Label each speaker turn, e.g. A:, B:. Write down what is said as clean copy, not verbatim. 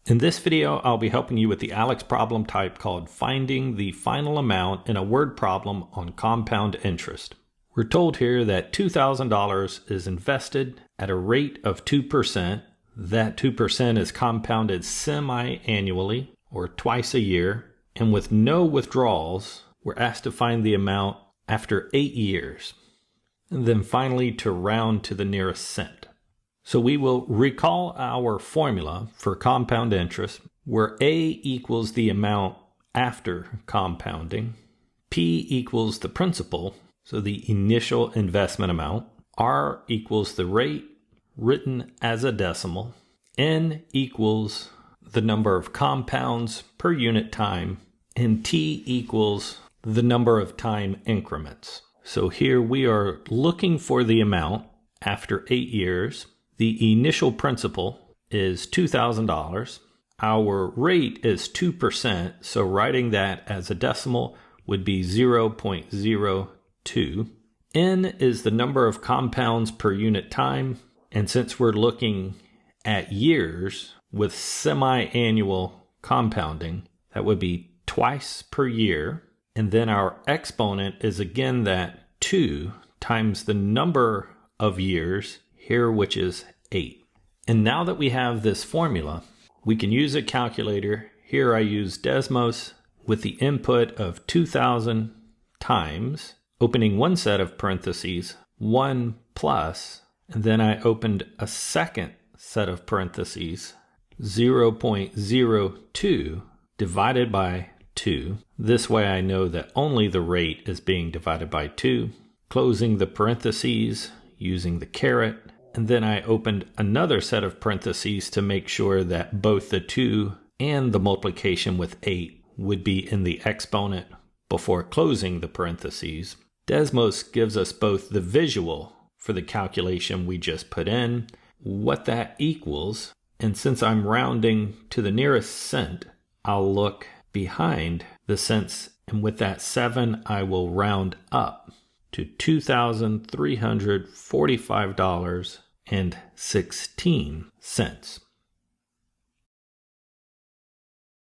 A: In this video, I'll be helping you with the ALEKS problem type called finding the final amount in a word problem on compound interest. We're told here that $2,000 is invested at a rate of 2%. That 2% is compounded semi-annually or twice a year. And with no withdrawals, we're asked to find the amount after 8 years. And then finally to round to the nearest cent. So we will recall our formula for compound interest, where A equals the amount after compounding, P equals the principal, so the initial investment amount, R equals the rate written as a decimal, N equals the number of compounds per unit time, and T equals the number of time increments. So here we are looking for the amount after 8 years. The initial principal is $2,000. Our rate is 2%, so writing that as a decimal would be 0.02. N is the number of compounds per unit time, and since we're looking at years with semi-annual compounding, that would be twice per year. And then our exponent is again that 2 times the number of years here, which is 8. And now that we have this formula, we can use a calculator. Here I use Desmos with the input of 2,000 times, opening one set of parentheses, 1 plus, and then I opened a second set of parentheses, 0.02 divided by 2. This way I know that only the rate is being divided by 2. Closing the parentheses using the caret, and then I opened another set of parentheses to make sure that both the 2 and the multiplication with 8 would be in the exponent before closing the parentheses. Desmos gives us both the visual for the calculation we just put in, what that equals, and since I'm rounding to the nearest cent, I'll look behind the cents, and with that 7 I will round up to $2,345.16.